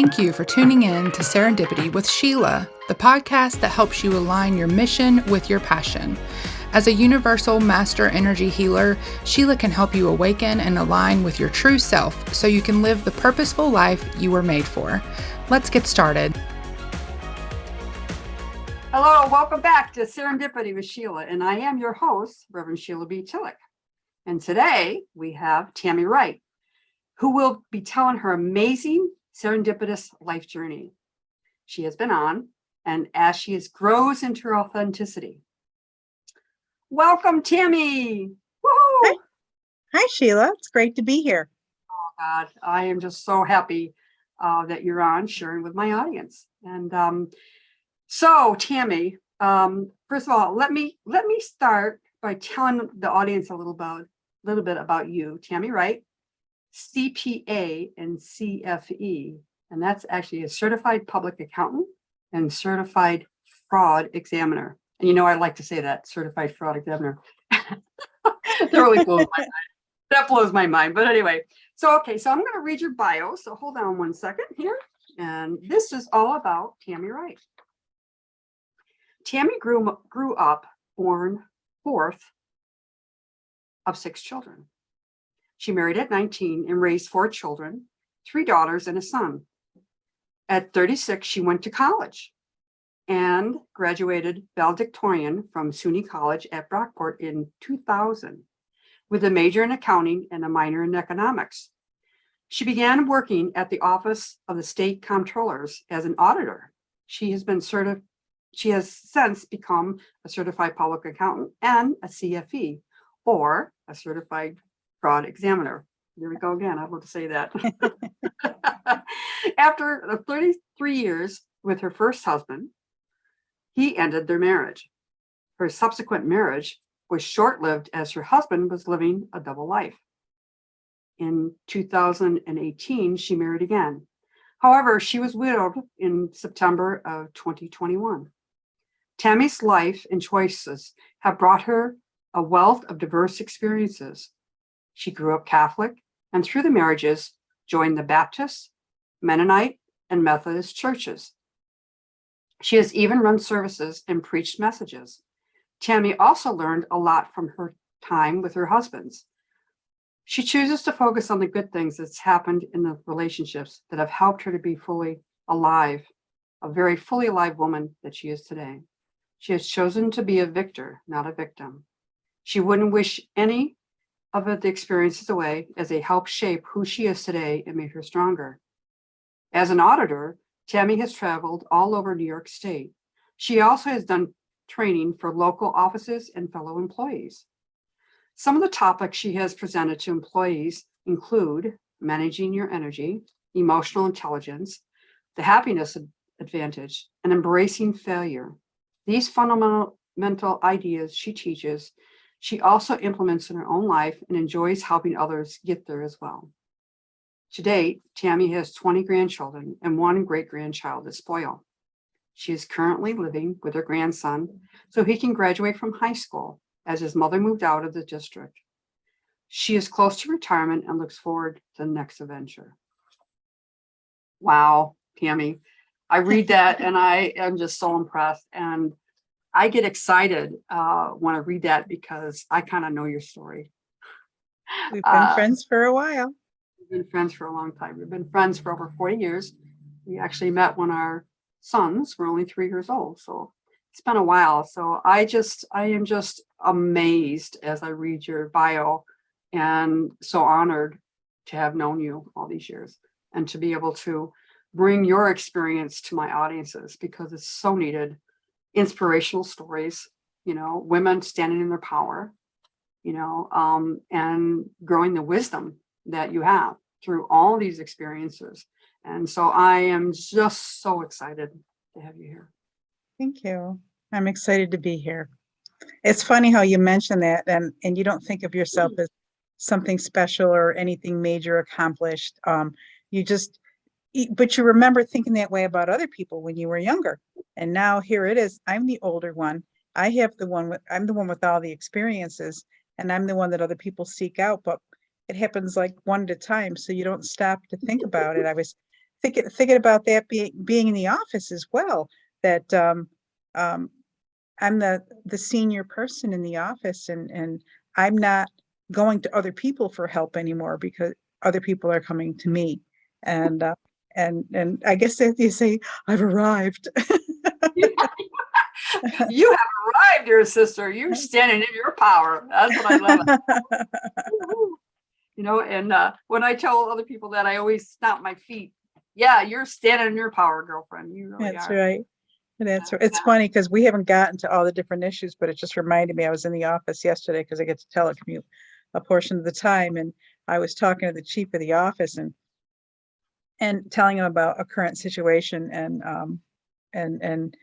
Thank you for tuning in to Serendipity with Sheila, the podcast that helps you align your mission with your passion. As a universal master energy healer, Sheila can help you awaken and align with your true self so you can live the purposeful life you were made for. Let's get started. Hello, welcome back to Serendipity with Sheila, and I am your host, Reverend Sheila B. Tillich. And today we have Tammy Wright, who will be telling her amazing serendipitous life journey she has been on, and as she grows into her authenticity. Welcome, Tammy. Woohoo! Hi, Sheila. It's great to be here. Oh, God, I am just so happy that you're on sharing with my audience. And so, Tammy, first of all, let me start by telling the audience a little bit about you, Tammy Wright, CPA and CFE, and that's actually a certified public accountant and certified fraud examiner. And you know, I like to say that, certified fraud examiner. That really blows my mind. That blows my mind. But anyway, so I'm going to read your bio. So hold on one second here. And this is all about Tammy Wright. Tammy grew up born fourth of 6 children. She married at 19 and raised 4 children, 3 daughters and a son. At 36, she went to college and graduated valedictorian from SUNY College at Brockport in 2000 with a major in accounting and a minor in economics. She began working at the Office of the State Comptrollers as an auditor. She has since become a certified public accountant and a CFE, or a certified fraud examiner. There we go again. I want to say that. After 33 years with her first husband, he ended their marriage. Her subsequent marriage was short-lived as her husband was living a double life. In 2018, she married again. However, she was widowed in September of 2021. Tammy's life and choices have brought her a wealth of diverse experiences. She grew up Catholic and through the marriages joined the Baptist, Mennonite, and Methodist churches. She has even run services and preached messages. Tammy also learned a lot from her time with her husbands. She chooses to focus on the good things that's happened in the relationships that have helped her to be fully alive, a very fully alive woman that she is today. She has chosen to be a victor, not a victim. She wouldn't wish any of the experiences away as they help shape who she is today and made her stronger. As an auditor, Tammy has traveled all over New York State. She also has done training for local offices and fellow employees. Some of the topics she has presented to employees include managing your energy, emotional intelligence, the happiness advantage, and embracing failure. These fundamental ideas she teaches, she also implements in her own life and enjoys helping others get there as well. To date, Tammy has 20 grandchildren and 1 great-grandchild to spoil. She is currently living with her grandson so he can graduate from high school as his mother moved out of the district. She is close to retirement and looks forward to the next adventure. Wow, Tammy. I read that and I am just so impressed. And I get excited when I read that because I kind of know your story. We've been friends for a while. We've been friends for a long time. We've been friends for over 40 years. We actually met when our sons were only 3 years old. So it's been a while. So I am just amazed as I read your bio and so honored to have known you all these years and to be able to bring your experience to my audiences because it's so needed. Inspirational stories, you know, women standing in their power, you know, and growing the wisdom that you have through all these experiences. And so I am just so excited to have you here. Thank you. I'm excited to be here. It's funny how you mention that and you don't think of yourself as something special or anything major accomplished. But you remember thinking that way about other people when you were younger. And now here it is. I'm the older one. I'm the one with all the experiences, and I'm the one that other people seek out, but it happens like one at a time. So you don't stop to think about it. thinking about that being in the office as well, that um, I'm the senior person in the office, and I'm not going to other people for help anymore because other people are coming to me. And and I guess that you say I've arrived. You have arrived, dear sister. You're standing in your power. That's what I love. And when I tell other people that, I always stomp my feet. Yeah, you're standing in your power, girlfriend. You really That's are. right. That's right. It's funny because we haven't gotten to all the different issues, but it just reminded me I was in the office yesterday because I get to telecommute a portion of the time, and I was talking to the chief of the office and telling him about a current situation and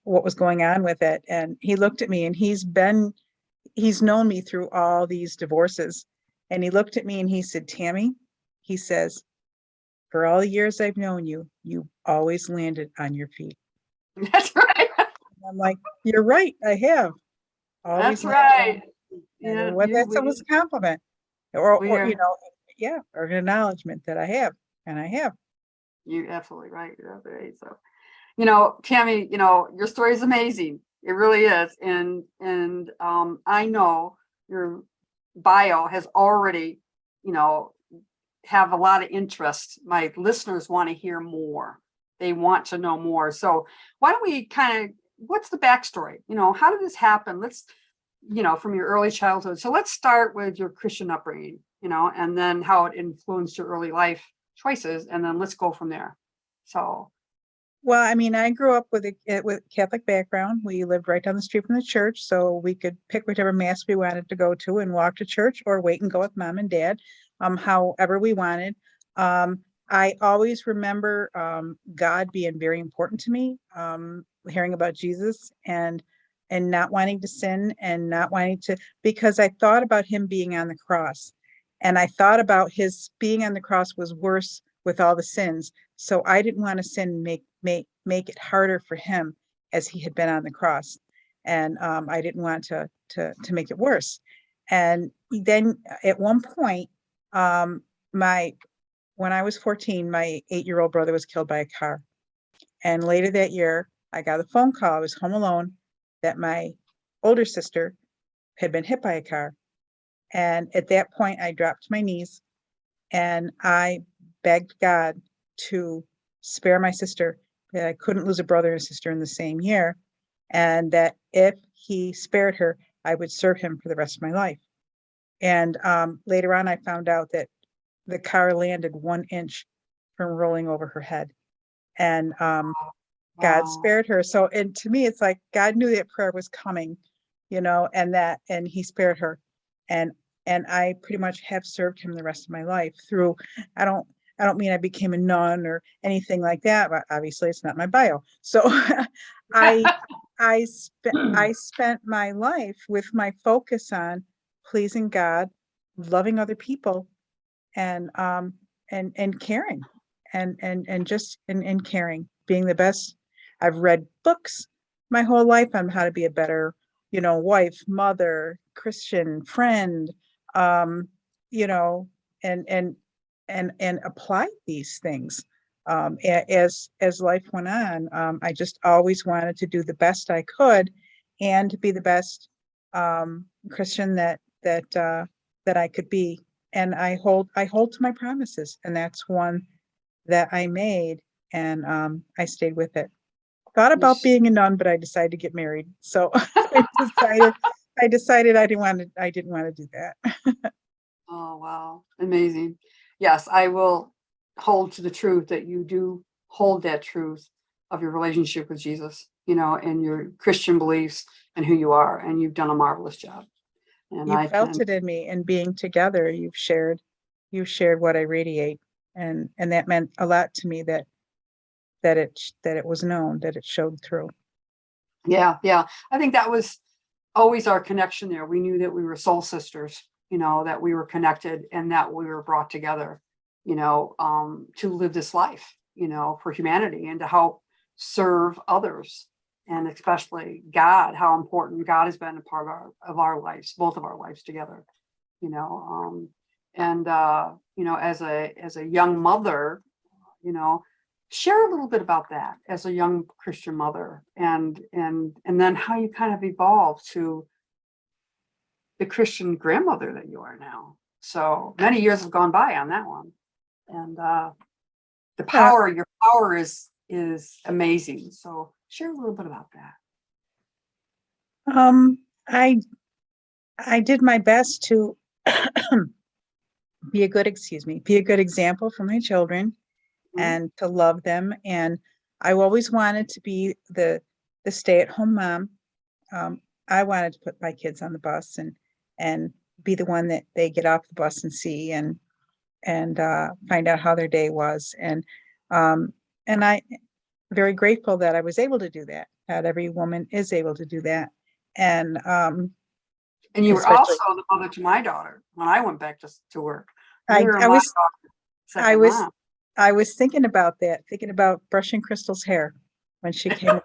what was going on with it. And he looked at me, and he's known me through all these divorces. And he looked at me and he said, Tammy, he says, for all the years I've known you, you always landed on your feet. That's right. And I'm like, you're right, I have always That's landed on right. my feet. And Yeah, what that's almost a compliment, we or are. yeah, or an acknowledgement that I have, and I have. You're absolutely right. You're absolutely right. So, Tammy, your story is amazing. It really is. And I know your bio has already, have a lot of interest. My listeners want to hear more. They want to know more. So why don't we what's the backstory? How did this happen? Let's, from your early childhood. So let's start with your Christian upbringing, and then how it influenced your early life choices. And then let's go from there. So. Well, I mean, I grew up with a Catholic background. We lived right down the street from the church, so we could pick whichever mass we wanted to go to and walk to church, or wait and go with mom and dad, however we wanted. I always remember God being very important to me, hearing about Jesus and not wanting to sin and not wanting to, because I thought about him being on the cross, and I thought about his being on the cross was worse with all the sins. So I didn't want to sin and make it harder for him as he had been on the cross. And I didn't want to make it worse. And then at one point, my when I was 14, my 8-year-old brother was killed by a car. And later that year, I got a phone call. I was home alone that my older sister had been hit by a car. And at that point, I dropped to my knees and I begged God to spare my sister, that I couldn't lose a brother and a sister in the same year, and that if he spared her, I would serve him for the rest of my life. And later on, I found out that the car landed 1 inch from rolling over her head, and God spared her. So, and to me, it's like God knew that prayer was coming, and he spared her. And I pretty much have served him the rest of my life through, I don't mean I became a nun or anything like that, but obviously it's not my bio. So I spent my life with my focus on pleasing God, loving other people, and caring, and just and caring, being the best. I've read books my whole life on how to be a better, wife, mother, Christian, friend, um, you know, and apply these things. As life went on, I just always wanted to do the best I could, and to be the best Christian that I could be. And I hold to my promises, and that's one that I made, and I stayed with it. Thought about being a nun, but I decided to get married. So I decided I didn't want to do that. Oh, wow. Amazing. Yes, I will hold to the truth that you do hold that truth of your relationship with Jesus, and your Christian beliefs and who you are. And you've done a marvelous job. And You felt it in me, and being together, you've shared what I radiate. And that meant a lot to me, that it was known, that it showed through. Yeah. I think that was always our connection there. We knew that we were soul sisters, that we were connected and that we were brought together, to live this life, for humanity, and to help serve others, and especially God, how important God has been a part of our lives, both of our lives together, and as a young mother, Share a little bit about that as a young Christian mother, and then how you kind of evolved to the Christian grandmother that you are now. So many years have gone by on that one, and your power is amazing. So share a little bit about that. I did my best to be a good example for my children Mhm. and to love them. And I always wanted to be the stay-at-home mom. I wanted to put my kids on the bus and be the one that they get off the bus and see and find out how their day was. And I very grateful that I was able to do that. Not every woman is able to do that. And And you were also especially the mother to my daughter when I went back to work. You I, were I my was I second was mom. I was thinking about that, thinking about brushing Crystal's hair when she came,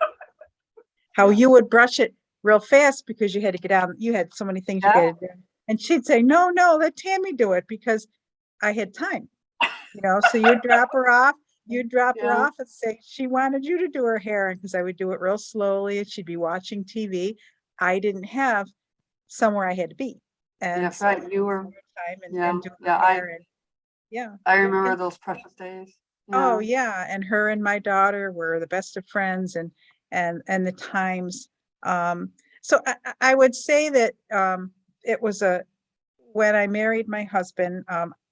how Yeah. you would brush it real fast because you had to get out. You had so many things you Yeah. had to do. And she'd say, no, let Tammy do it because I had time, so you'd drop her Yeah. off and say she wanted you to do her hair. And because I would do it real slowly and she'd be watching TV. I didn't have somewhere I had to be. And That's so right. You were. time Yeah. and doing Yeah. her hair and yeah. I remember And those precious days. oh Yeah. yeah, and her and my daughter were the best of friends, and the times. So I would say that it was when I married my husband.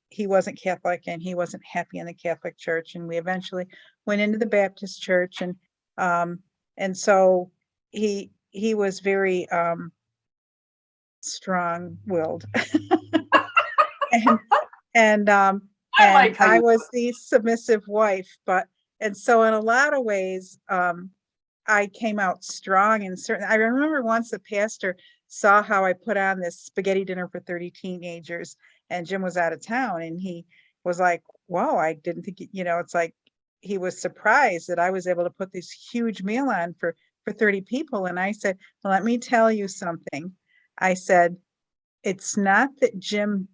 He wasn't Catholic and he wasn't happy in the Catholic Church, and we eventually went into the Baptist Church, and so he was very strong-willed, and and I like how I you do was the submissive wife, and so in a lot of ways, I came out strong and certain. I remember once the pastor saw how I put on this spaghetti dinner for 30 teenagers, and Jim was out of town, and he was like, "Whoa, I didn't think it's like he was surprised that I was able to put this huge meal on for 30 people." And I said, "Let me tell you something." I said, "It's not that Jim,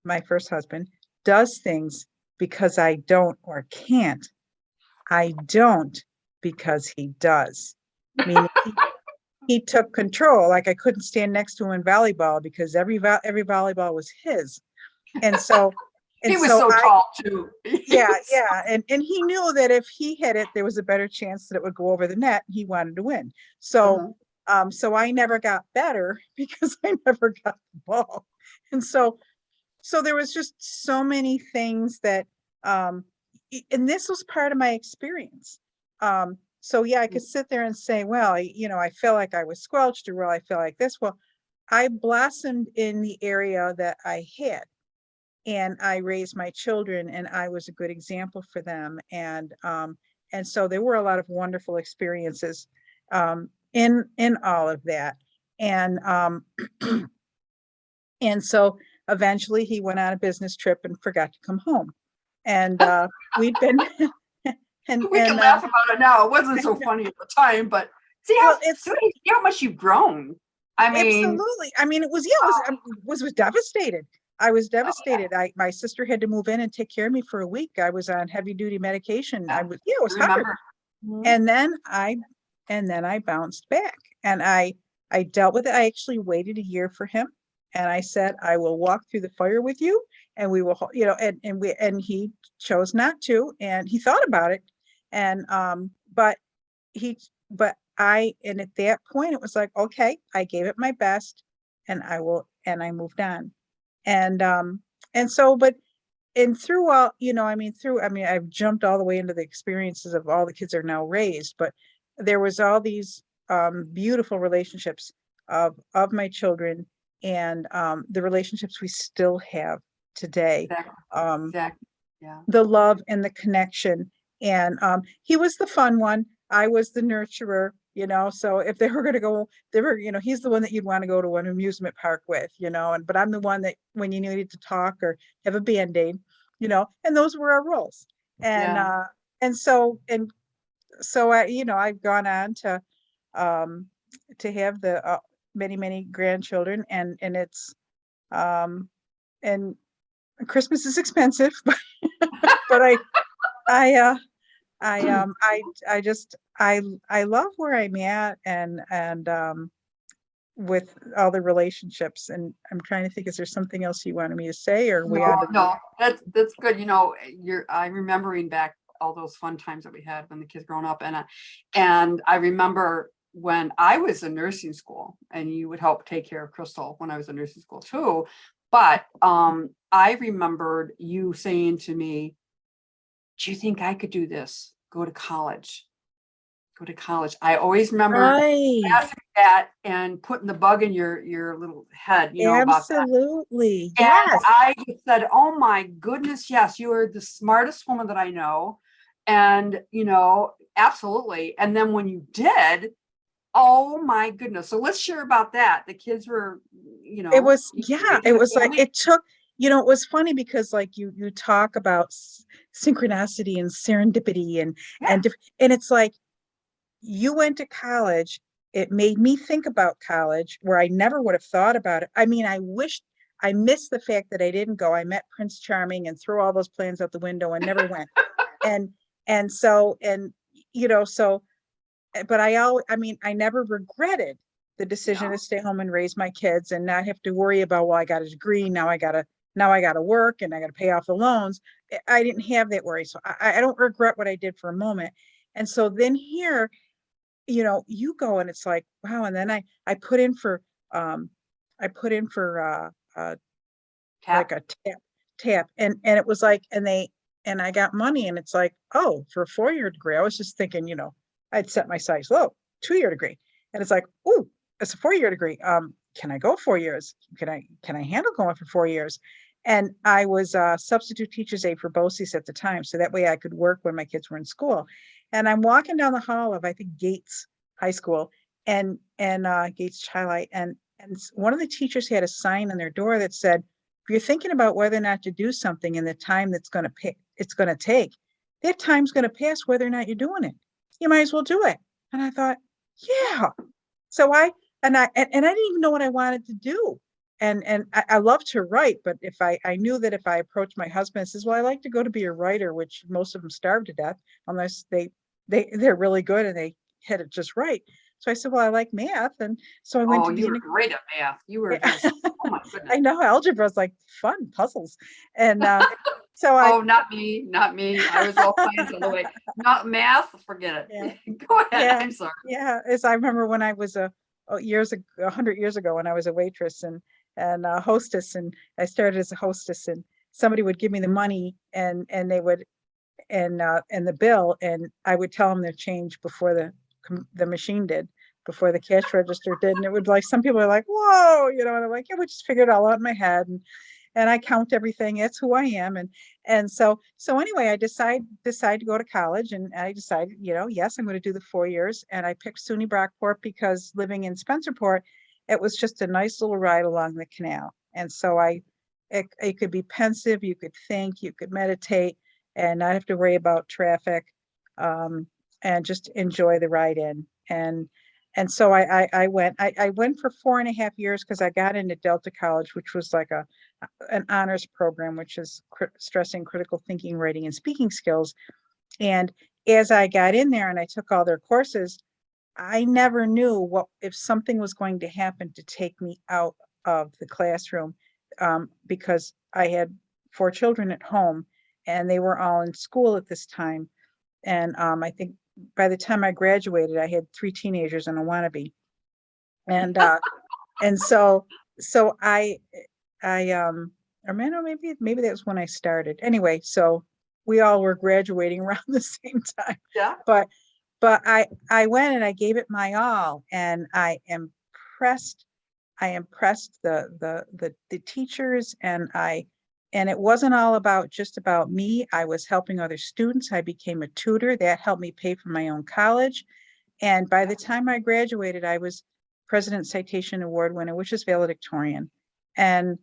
my first husband, does things because I don't or can't. I don't because he does." Meaning he took control. Like I couldn't stand next to him in volleyball because every volleyball was his. And so He and was so so I tall too. He yeah, was so- yeah. And he knew that if he hit it, there was a better chance that it would go over the net. He wanted to win. So Uh-huh. so I never got better because I never got the ball. And so there was just so many things that and this was part of my experience. So yeah, I could sit there and say, well, I feel like I was squelched, or well, I feel like this. Well, I blossomed in the area that I had, and I raised my children, and I was a good example for them. And so there were a lot of wonderful experiences in all of that. And and so eventually he went on a business trip and forgot to come home. And we'd been We can and laugh about it now. It wasn't so funny at the time, but see well, it's how much you've grown. I mean, absolutely. I mean, it was, yeah, was devastated. I was devastated. My sister had to move in and take care of me for a week. I was on heavy duty medication. yeah, Yeah, it I was hard. remember. Mhm. And then I bounced back, and I dealt with it. I actually waited a year for him, and I said, I will walk through the fire with you, and we will, and he chose not to, and he thought about it. And he but and at that point it was like, okay, I gave it my best, and I moved on. And so but and through all, I've jumped all the way into the experiences of all the kids are now raised, but there was all these beautiful relationships of my children, and the relationships we still have today. Exactly. um Exactly. Yeah. the love and the connection. And he was the fun one. I was the nurturer, so if they were going to go, he's the one that you'd want to go to an amusement park with, but I'm the one that when you needed to talk or have a band-aid, and those were our roles. And Yeah. and so I've gone on um to have the many grandchildren, and it's and Christmas is expensive, but I I just, I love where I'm at and, with all the relationships, and I'm trying to think, is there something else you wanted me to say, or we No, on to? no, that's good. I'm remembering back all those fun times that we had when the kids growing up, and I remember when I was in nursing school, and you would help take care of Crystal when I was in nursing school too. But I remembered you saying to me, "Do you think I could do this? Go to college? Go to college?" I always remember Right. asking that and putting the bug in your little head, about that. Absolutely. And Yes. I just said, "Oh my goodness, yes, you are the smartest woman that I know." And, absolutely. And then when you did, oh my goodness. So let's share about that. The kids were, It was, you yeah, raising it the was like, family. it took, it was funny because like you talk about synchronicity and serendipity Yeah. and it's like, you went to college. It made me think about college where I never would have thought about it. I mean, I missed the fact that I didn't go. I met Prince Charming and threw all those plans out the window and never went. And so but I mean, I never regretted the decision Yeah. to stay home and raise my kids and not have to worry about, well, I got a degree, now I gotta work and I gotta pay off the loans. I didn't have that worry. So I don't regret what I did for a moment. And so then here, you go and it's like, wow. And then I put in for, um, I put in for, like Tap. a tap. And it was like, and I got money and it's like, oh, for a 4-year degree. I was just thinking, I'd set my sights low, 2-year degree. And it's like, oh, it's a 4-year degree. Can I go 4 years? Can I handle going for 4 years? And I was a substitute teacher's aide for BOCES at the time. So that way I could work when my kids were in school. And I'm walking down the hall of, I think, Gates High School and Gates Chilite. And one of the teachers had a sign on their door that said, if you're thinking about whether or not to do something in the time that's going to pay, it's going to take, that time's going to pass whether or not you're doing it. You might as well do it. And I thought, yeah. So I didn't even know what I wanted to do. And I love to write, but if I knew that if I approached my husband and says, well, I like to go to be a writer, which most of them starve to death unless they're really good and they hit it just right. So I said, well, I like math. And so I went Oh, to you be were great at math. You were just, oh my I goodness. know algebra is like fun puzzles. And so I, Oh, not me, not me. I was all kinds of the way. Not math, forget yeah, it. Go ahead. yeah, I'm sorry. yeah. As I remember when I was 100 years ago, when I was a waitress and a hostess, and I started as a hostess, and somebody would give me the money and they would and the bill, and I would tell them their change before the machine did, before the cash register did, and it would, like, some people are like, whoa, and I'm like, yeah, we just figured it all out in my head, and I count everything. It's who I am. And so anyway, I decide to go to college, and I decided, yes, I'm going to do the 4 years. And I picked SUNY Brockport because living in Spencerport, it was just a nice little ride along the canal. And so it could be pensive, you could think, you could meditate, and not have to worry about traffic, um, and just enjoy the ride in. And so I went for 4.5 years because I got into Delta College, which was like an honors program, which is stressing critical thinking, writing, and speaking skills. And as I got in there and I took all their courses, I never knew what if something was going to happen to take me out of the classroom, because I had 4 children at home and they were all in school at this time. And I think by the time I graduated, I had 3 teenagers and a wannabe. And and so I or maybe that was when I started. Anyway, so we all were graduating around the same time. Yeah. But but I went and I gave it my all, and impressed I impressed the teachers, and it wasn't all about just about me. I was helping other students. I became a tutor that helped me pay for my own college. And by the time I graduated, I was President Citation Award winner, which is valedictorian. And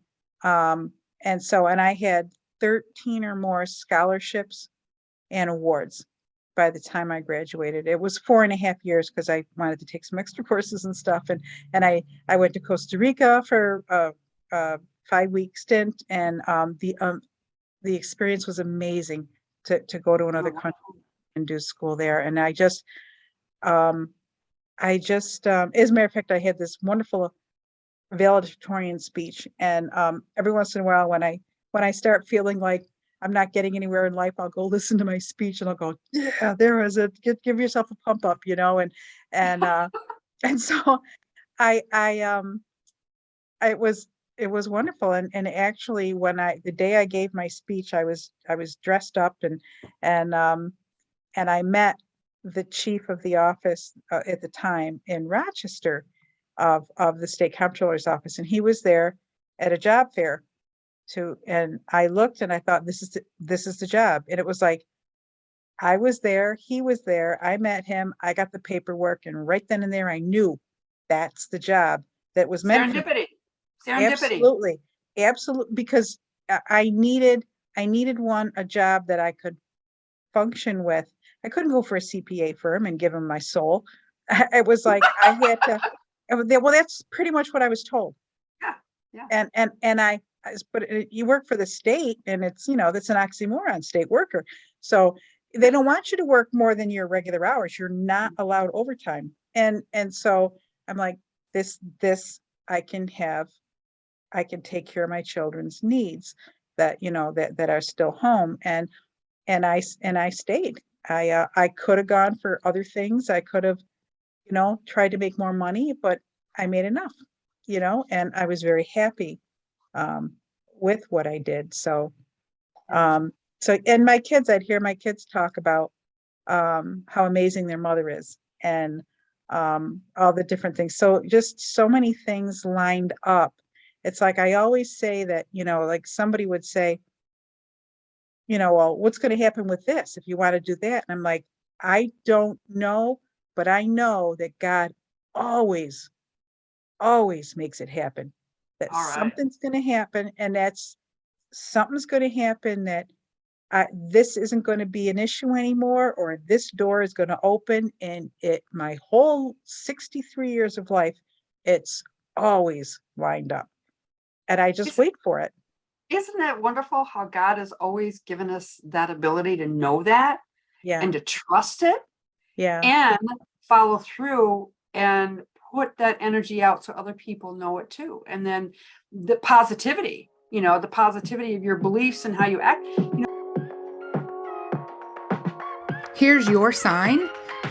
um, and I had 13 or more scholarships and awards by the time I graduated. It was 4.5 years because I wanted to take some extra courses and stuff. And I went to Costa Rica for a 5-week stint, and the experience was amazing to go to another Oh, country and do school there. And as a matter of fact, I had this wonderful valedictorian speech. And every once in a while, when I start feeling like I'm not getting anywhere in life, I'll go listen to my speech and I'll go, yeah, there is it. Give yourself a pump up, and and so I it was wonderful. And actually, the day I gave my speech, I was dressed up, and and I met the chief of the office at the time in Rochester of the state comptroller's office, and he was there at a job fair and I looked and I thought, this is the job. And it was like, I was there, he was there, I met him, I got the paperwork, and right then and there I knew that's the job that was meant for me. Serendipity. Absolutely. Absolutely. Because I needed a job that I could function with. I couldn't go for a CPA firm and give them my soul. It was like I had to, well, that's pretty much what I was told. Yeah. But you work for the state, and it's, that's an oxymoron, state worker. So they don't want you to work more than your regular hours. You're not allowed overtime. And so I'm like, this I can take care of my children's needs that are still home. And I stayed. I could have gone for other things. I could have, tried to make more money, but I made enough, and I was very happy with what I did. So, and my kids, I'd hear my kids talk about how amazing their mother is, and all the different things. So just so many things lined up. It's like, I always say that, like somebody would say, well, what's going to happen with this if you want to do that? And I'm like, I don't know, but I know that God always makes it happen. That something's going to happen, and something's going to happen that this isn't going to be an issue anymore, or this door is going to open. And my whole 63 years of life, it's always lined up, and I just wait for it. Isn't that wonderful how God has always given us that ability to know that, and to trust it, and follow through and put that energy out so other people know it too. And then the positivity, the positivity of your beliefs and how you act. Here's your sign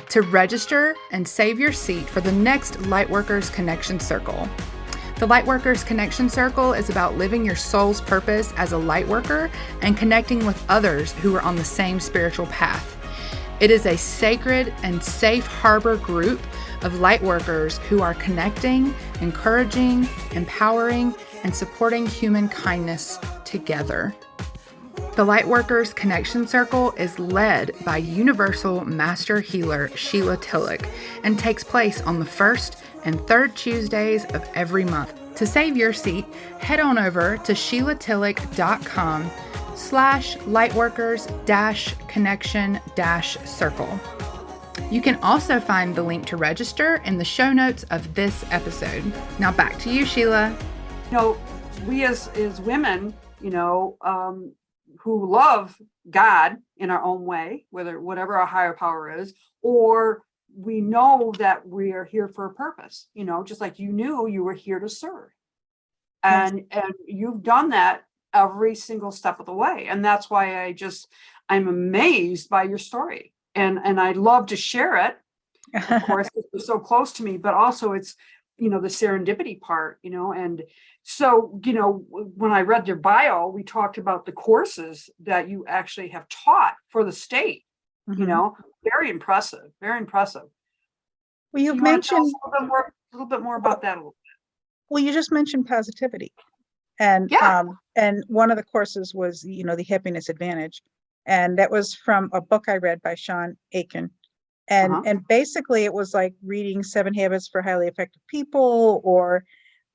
to register and save your seat for the next Lightworkers Connection Circle. The Lightworkers Connection Circle is about living your soul's purpose as a lightworker and connecting with others who are on the same spiritual path. It is a sacred and safe harbor group of lightworkers who are connecting, encouraging, empowering, and supporting human kindness together. The Lightworkers Connection Circle is led by Universal Master Healer Sheila Tillich and takes place on the first and third Tuesdays of every month. To save your seat, head on over to sheilatillich.com/lightworkers-connection-circle. You can also find the link to register in the show notes of this episode. Now back to you, Sheila. We as women, who love God in our own way, whatever our higher power is, or we know that we are here for a purpose, just like you knew you were here to serve. And you've done that every single step of the way. And that's why I'm amazed by your story. And I love to share it, of course, because you're so close to me, but also it's, the serendipity part, and so, when I read your bio, we talked about the courses that you actually have taught for the state, very impressive, very impressive. Well, you've mentioned a little bit more about that. Well, you just mentioned positivity, and one of the courses was, the Happiness Advantage, and that was from a book I read by Sean Aiken. And basically it was like reading 7 Habits for Highly Effective People, or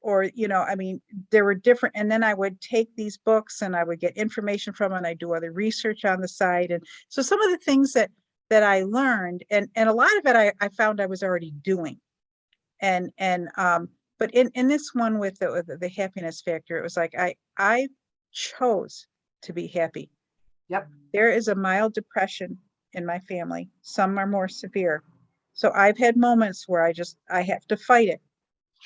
there were different, and then I would take these books and I would get information from them, and I do other research on the site. And so some of the things that I learned, and a lot of it I found I was already doing. But in this one with the happiness factor, it was like, I chose to be happy. Yep. There is a mild depression in my family. Some are more severe. So I've had moments where I have to fight it.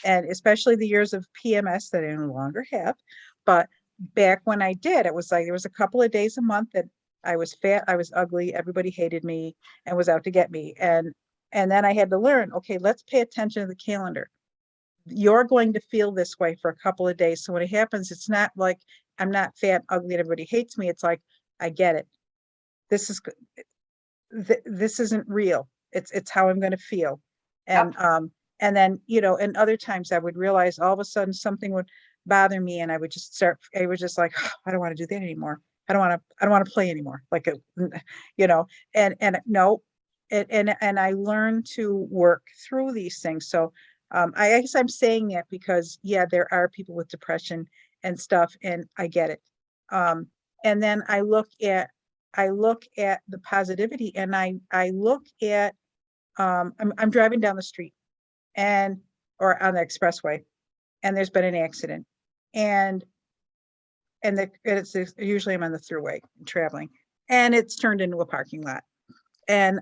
And especially the years of PMS that I no longer have. But back when I did, it was like there was a couple of days a month that I was fat, I was ugly, everybody hated me and was out to get me. And then I had to learn, okay, let's pay attention to the calendar. You're going to feel this way for a couple of days. So when it happens, it's not like I'm not fat, ugly, and everybody hates me. It's like, I get it. This is this isn't real. It's how I'm going to feel. And and then, you know, and other times I would realize all of a sudden something would bother me and I would just like, I don't want to do that anymore. I don't want to play anymore. Like, you know, and no, and I learned to work through these things. So I guess I'm saying that because, yeah, there are people with depression and stuff, and I get it. And then I look at the positivity, and I look at, I'm driving down the street or on the expressway, and there's been an accident, and it's usually I'm on the thruway traveling, and it's turned into a parking lot, and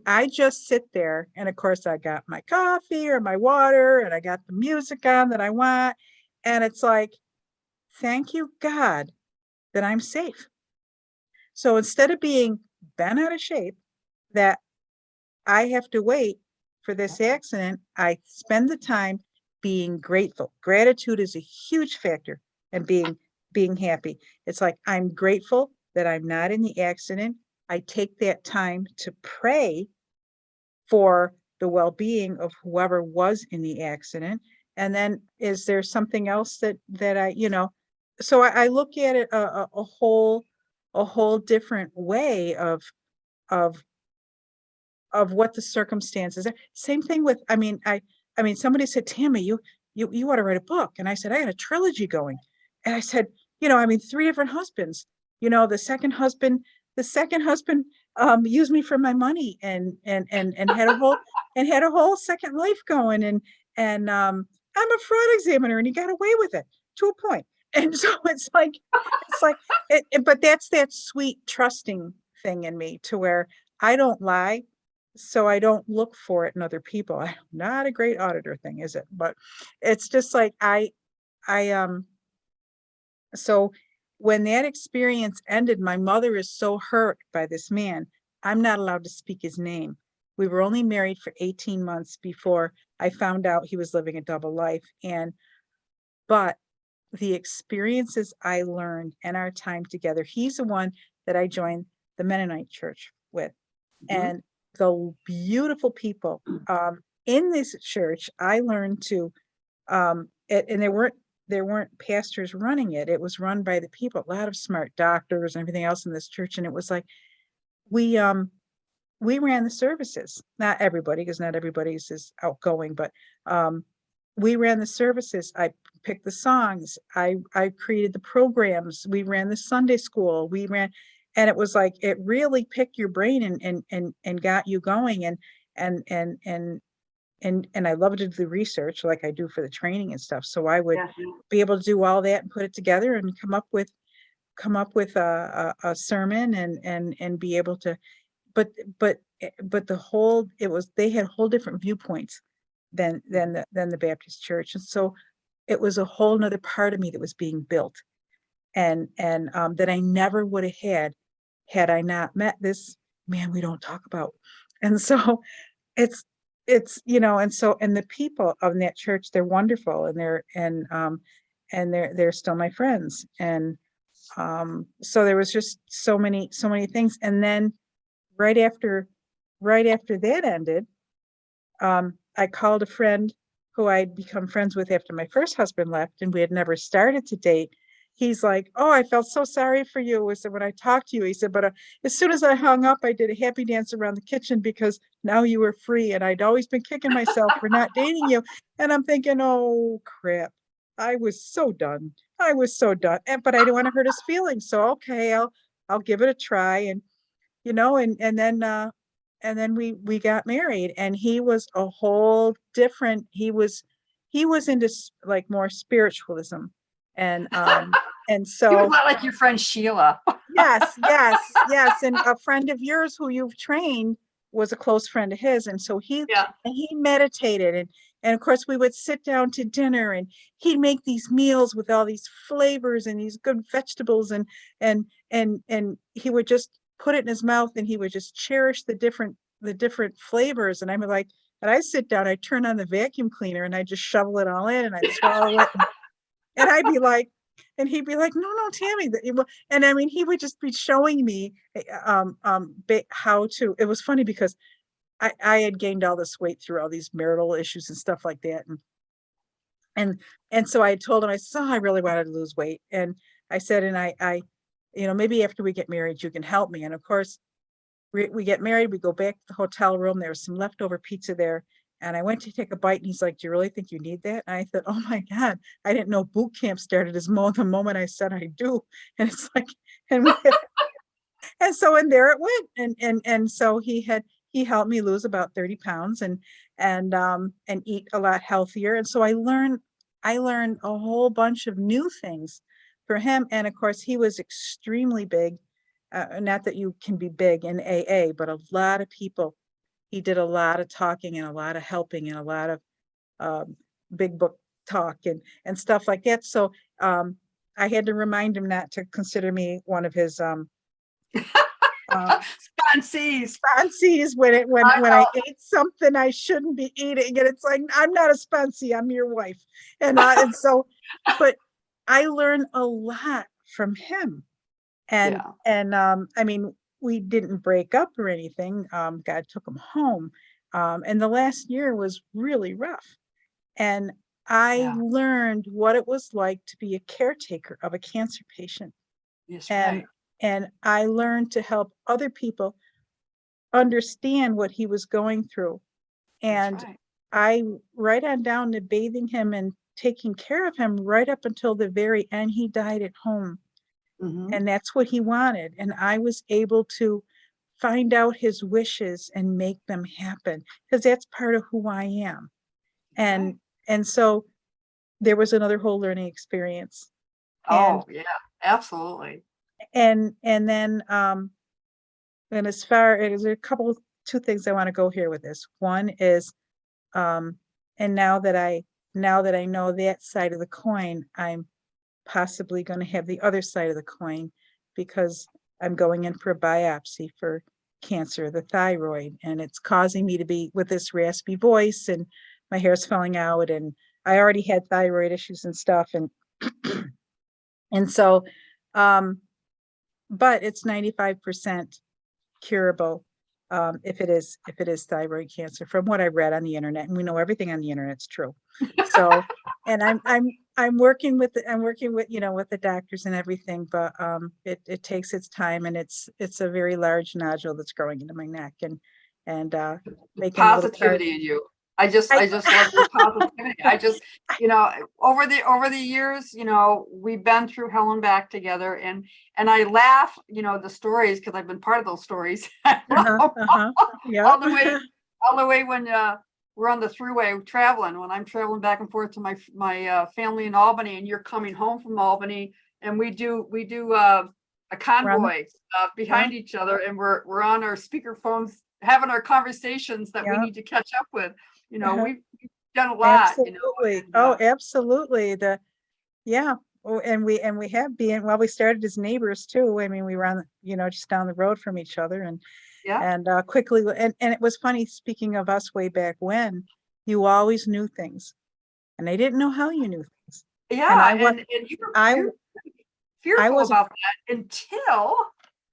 I just sit there, and of course I got my coffee or my water, and I got the music on that I want, and it's like, thank you God that I'm safe. So instead of being bent out of shape that I have to wait for this accident, I spend the time being grateful. Gratitude is a huge factor in being happy. It's like, I'm grateful that I'm not in the accident. I take that time to pray for the well-being of whoever was in the accident. And then is there something else that I, you know, so I look at it a whole different way of of what the circumstances are. Same thing with, I mean, somebody said, Tammy, you want to write a book. And I said, I got a trilogy going. And I said, you know, I mean, 3 different husbands, you know, the second husband used me for my money and had a whole second life going. And I'm a fraud examiner, and he got away with it to a point. And so it's like, but that's that sweet trusting thing in me, to where I don't lie, so I don't look for it in other people. I'm not a great auditor thing, is it? But it's just like I so when that experience ended, my mother is so hurt by this man. I'm not allowed to speak his name. We were only married for 18 months before I found out he was living a double life. But the experiences I learned in our time together, he's the one that I joined the Mennonite church with. And the beautiful people in this church, I learned to, and there weren't pastors running it. It was run by the people, a lot of smart doctors and everything else in this church. And it was like, we ran the services, not everybody, because not everybody's as outgoing, but we ran the services. I picked the songs. I created the programs. We ran the Sunday school. And it was like, it really picked your brain and got you going. And I love to do the research like I do for the training and stuff. So I would be able to do all that and put it together and come up with a sermon and be able to, but they had whole different viewpoints than the Baptist church. And so it was a whole nother part of me that was being built, and that I never would have had I not met this man we don't talk about. And so it's, you know, and the people of that church, they're wonderful, and they're still my friends. And so there was just so many things. And then right after that ended, I called a friend who I'd become friends with after my first husband left, and we had never started to date. He's like, oh, I felt so sorry for you. I said, when I talked to you, he said, but as soon as I hung up, I did a happy dance around the kitchen because now you were free. And I'd always been kicking myself for not dating you. And I'm thinking, oh, crap. I was so done. But I didn't want to hurt his feelings. So, okay, I'll give it a try. And, you know, and then we got married, and he was a whole different, he was into like more spiritualism. And He was so not like your friend Sheila. Yes. And a friend of yours who you've trained was a close friend of his. And so Yeah. he meditated and of course we would sit down to dinner and he'd make these meals with all these flavors and these good vegetables and he would just put it in his mouth and he would just cherish the different flavors. And I'm like, and I sit down, I turn on the vacuum cleaner and I just shovel it all in and I'd swallow it. And I'd be like, and he'd be like, no, Tammy. And I mean, he would just be showing me how to, it was funny because I had gained all this weight through all these marital issues and stuff like that. And, and so I told him, I said, oh, I really wanted to lose weight. And I said, and I, maybe after we get married, you can help me. And of course, we get married, we go back to the hotel room. There was some leftover pizza there. And I went to take a bite and he's like, do you really think you need that? And I thought, oh my God, I didn't know boot camp started the moment I said I do. And it's like, and and so and there it went. And so he helped me lose about 30 pounds and eat a lot healthier. And so I learned a whole bunch of new things for him. And of course, he was extremely big. Not that you can be big in AA, but a lot of people. He did a lot of talking and a lot of helping and a lot of big book talk and stuff like that. So I had to remind him not to consider me one of his Sponsees. sponsees when I ate something I shouldn't be eating. And it's like, I'm not a sponsee, I'm your wife. And so, but I learned a lot from him. And I mean, we didn't break up or anything. God took him home. And the last year was really rough. And I learned what it was like to be a caretaker of a cancer patient. Yes, And right. and I learned to help other people understand what he was going through. And Right. I right on down to bathing him and taking care of him right up until the very end. He died at home. Mm-hmm. And that's what he wanted. And I was able to find out his wishes and make them happen because that's part of who I am. And Right. and so there was another whole learning experience. And Oh, yeah, absolutely. and then and as far as a couple two things I want to go here with this. One is and now that I know that side of the coin, I'm possibly going to have the other side of the coin because I'm going in for a biopsy for cancer, the thyroid, and it's causing me to be with this raspy voice and my hair's falling out. And I already had thyroid issues and stuff. And so, but it's 95% curable if it is thyroid cancer from what I read on the internet, and we know everything on the internet's true. So, and I'm working with with the doctors and everything, but it takes its time, and it's a very large nodule that's growing into my neck and making a little part. Positivity in you. I just I, love your positivity. I just, over the years, we've been through hell and back together, and I laugh, the stories because I've been part of those stories. yeah. all the way when we're on the thruway traveling, when I'm traveling back and forth to my family in Albany, and you're coming home from Albany, and we do a convoy behind each other, and we're on our speaker phones having our conversations that we need to catch up with. We've done a lot. Absolutely. Absolutely. Oh, and we have been, well, we started as neighbors too. I mean, we were on, just down the road from each other and quickly, and it was funny, speaking of us way back when, you always knew things and I didn't know how you knew things. Yeah. And you're fearful about that until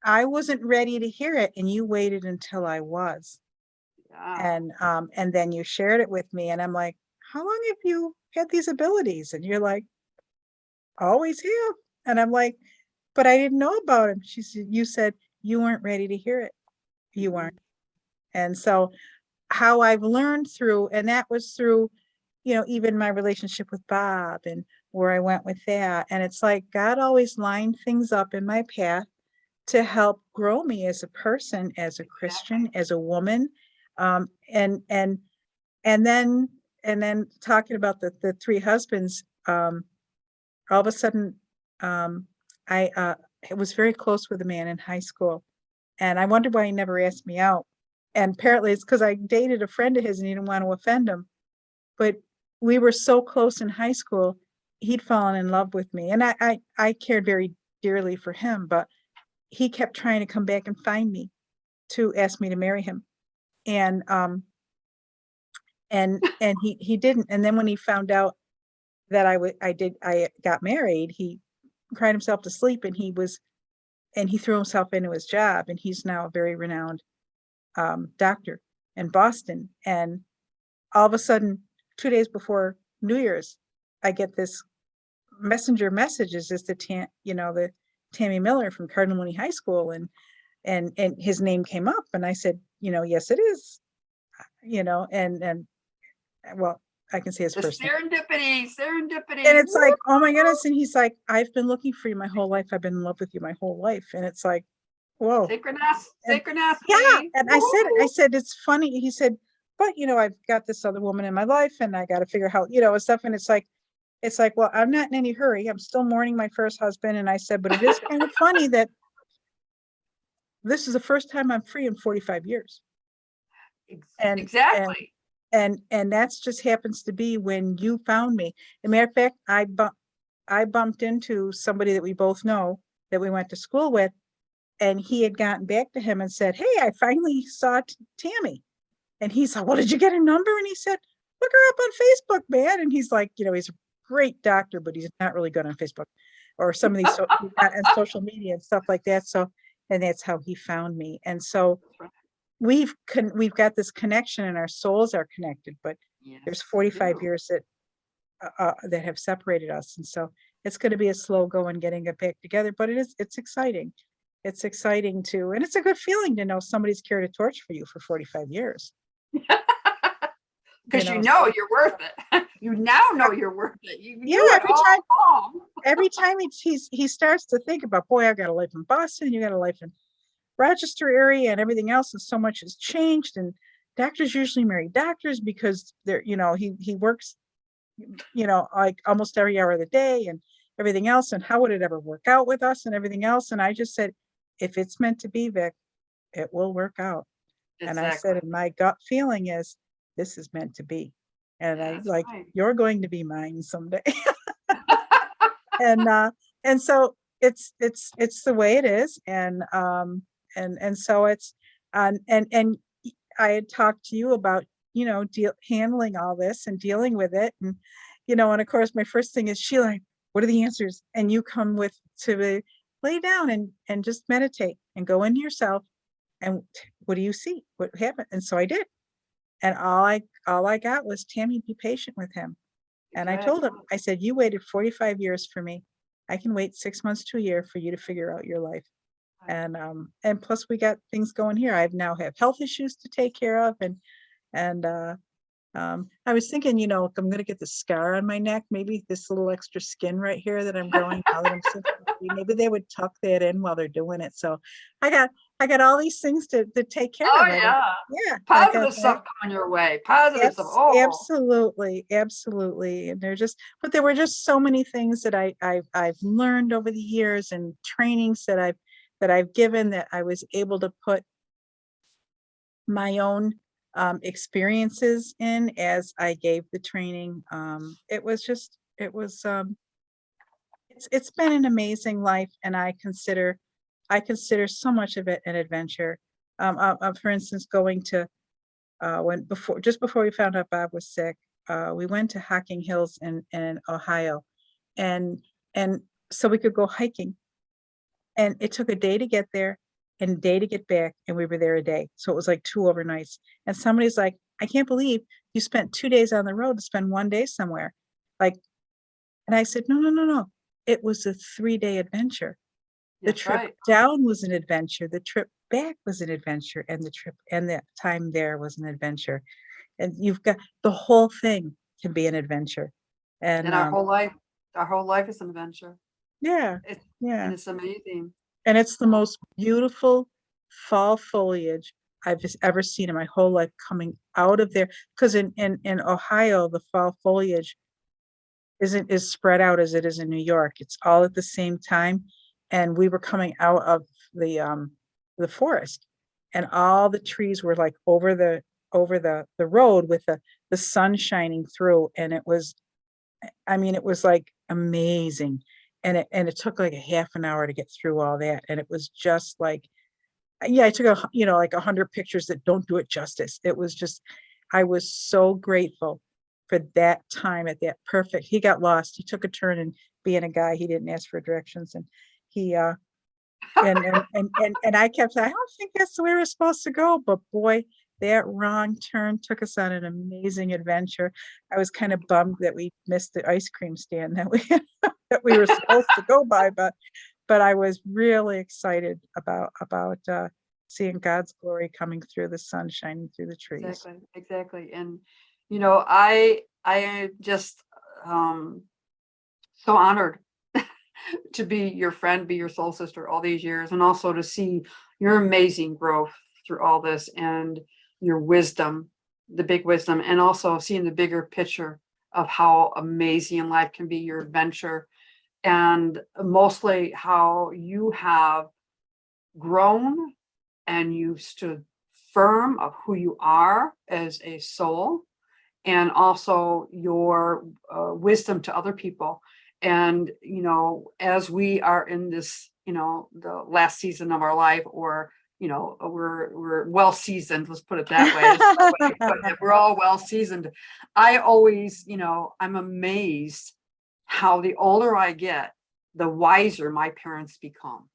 I wasn't ready to hear it. And you waited until I was. And then you shared it with me and I'm like, how long have you had these abilities? And you're like, always have. And I'm like, but I didn't know about him. You said you weren't ready to hear it. You weren't. And so how I've learned through, and that was through, even my relationship with Bob and where I went with that. And it's like God always lined things up in my path to help grow me as a person, as a Christian, as a woman. And then talking about the three husbands, all of a sudden, I was very close with a man in high school, and I wondered why he never asked me out. And apparently it's because I dated a friend of his and he didn't want to offend him. But we were so close in high school, he'd fallen in love with me. And I cared very dearly for him, but he kept trying to come back and find me to ask me to marry him. And he didn't. And then when he found out that I got married, he cried himself to sleep, and he threw himself into his job, and he's now a very renowned doctor in Boston. And all of a sudden, 2 days before New Year's, I get this messenger messages is the Tammy Miller from Cardinal Mooney High School, and his name came up, and I said, yes, it is, and well, I can say his first name. Serendipity. And it's like, oh my goodness. And he's like, I've been looking for you my whole life. I've been in love with you my whole life. And it's like, whoa. Synchronicity. Yeah. And I said, it's funny. He said, but I've got this other woman in my life, and I got to figure out how, stuff. And it's like, well, I'm not in any hurry. I'm still mourning my first husband. And I said, but it is kind of funny that this is the first time I'm free in 45 years. Exactly. And that's just happens to be when you found me. As a matter of fact, I bumped into somebody that we both know that we went to school with, and he had gotten back to him and said, hey, I finally saw Tammy. And he's like, well, did you get a number? And he said, look her up on Facebook, man. And he's like, he's a great doctor, but he's not really good on Facebook or some of these and social media and stuff like that. So, and that's how he found me. And so we've got this connection, and our souls are connected, but there's 45 years that have separated us. And so it's going to be a slow going getting it back together, but it's exciting. It's exciting too. And it's a good feeling to know somebody's carried a torch for you for 45 years. Because you're worth it. You now know you're worth it. Every time he starts to think about, boy, I've got a life in Boston, you got a life in Rochester area, and everything else, and so much has changed. And doctors usually marry doctors because they're, he works, like almost every hour of the day and everything else. And how would it ever work out with us and everything else? And I just said, if it's meant to be, Vic, it will work out. Exactly. And I said, and my gut feeling is this is meant to be. And you're going to be mine someday. And so it's the way it is. And so it's, and I had talked to you about, handling all this and dealing with it. And, and of course, my first thing is, Sheila, what are the answers? And you come to lay down and just meditate and go into yourself. And what do you see? What happened? And so I did. And all I got was, Tammy, be patient with him. And I told him, I said, you waited 45 years for me. I can wait 6 months to a year for you to figure out your life. And plus we got things going here. I now have health issues to take care of. And I was thinking, I'm going to get the scar on my neck, maybe this little extra skin right here that I'm growing now that I'm 63, maybe they would tuck that in while they're doing it. So I got all these things to take care of. Yeah. Positive stuff coming your way. Positive stuff. Oh. Absolutely. And but there were just so many things that I've learned over the years, and trainings that I've given, that I was able to put my own experiences in as I gave the training. It's been an amazing life, and I consider so much of it an adventure. For instance, going to just before we found out Bob was sick, we went to Hocking Hills in Ohio, and so we could go hiking. And it took a day to get there and a day to get back, and we were there a day. So it was like 2 overnights. And somebody's like, I can't believe you spent 2 days on the road to spend 1 day somewhere. And I said, no. It was a 3-day adventure. The trip down was an adventure. The trip back was an adventure. And the trip and the time there was an adventure. And you've got the whole thing can be an adventure. And our whole life is an adventure. Yeah. And it's amazing. And it's the most beautiful fall foliage I've ever seen in my whole life coming out of there. Because in Ohio, the fall foliage isn't as spread out as it is in New York. It's all at the same time. and we were coming out of the forest, and all the trees were like over the road with the sun shining through, and it was, I mean, it was like amazing. And it took like a half an hour to get through all that, and it was just like, yeah, I took like 100 pictures that don't do it justice. It was just, I was so grateful for that time at that perfect. He got lost. He took a turn and being a guy, he didn't ask for directions, and he and I kept saying, I don't think that's the way we're supposed to go. But boy, that wrong turn took us on an amazing adventure. I was kind of bummed that we missed the ice cream stand that we that we were supposed to go by, but I was really excited about seeing God's glory coming through, the sun shining through the trees. Exactly. And I just so honored to be your friend, be your soul sister all these years, and also to see your amazing growth through all this and your wisdom, the big wisdom, and also seeing the bigger picture of how amazing life can be, your adventure, and mostly how you have grown and you stood firm of who you are as a soul, and also your wisdom to other people. And, as we are in this, the last season of our life, or, we're well seasoned, let's put it that way. But we're all well seasoned. I always, I'm amazed how the older I get, the wiser my parents become.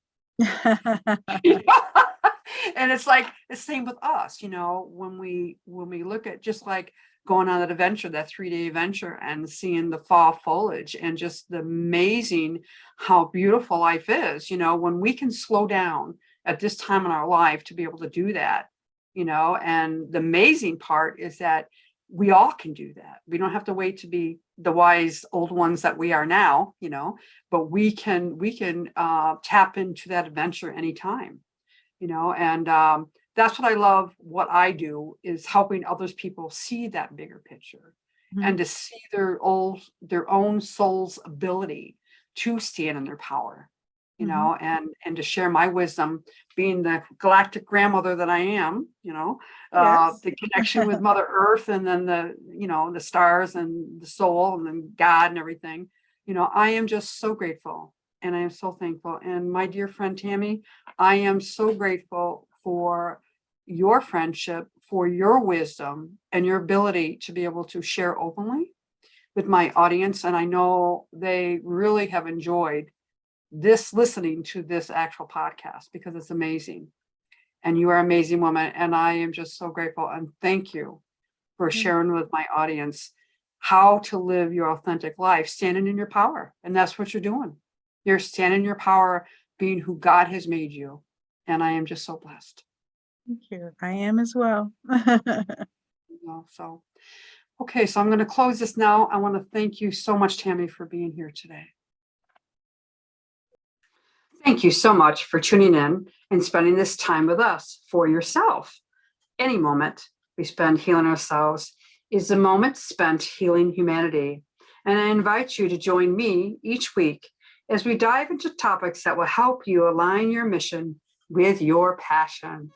And it's like the same with us, when we look at just like going on that adventure, that 3-day adventure, and seeing the fall foliage and just the amazing how beautiful life is, when we can slow down at this time in our life to be able to do that, and the amazing part is that we all can do that. We don't have to wait to be the wise old ones that we are now, but we can tap into that adventure anytime, and that's what I love. What I do is helping others people see that bigger picture, and to see their own soul's ability to stand in their power, and to share my wisdom, being the galactic grandmother that I am, Yes. the connection with Mother Earth, and then the stars and the soul and then God and everything. I am just so grateful, and I am so thankful. And my dear friend Tammy, I am so grateful for your friendship, for your wisdom, and your ability to be able to share openly with my audience. And I know they really have enjoyed listening to this actual podcast, because it's amazing. And you are an amazing woman. And I am just so grateful. And thank you for sharing with my audience how to live your authentic life, standing in your power. And that's what you're doing. You're standing in your power, being who God has made you. And I am just so blessed. Thank you. I am as well. So, okay, so I'm going to close this now. I want to thank you so much, Tammy, for being here today. Thank you so much for tuning in and spending this time with us for yourself. Any moment we spend healing ourselves is a moment spent healing humanity. And I invite you to join me each week as we dive into topics that will help you align your mission with your passion.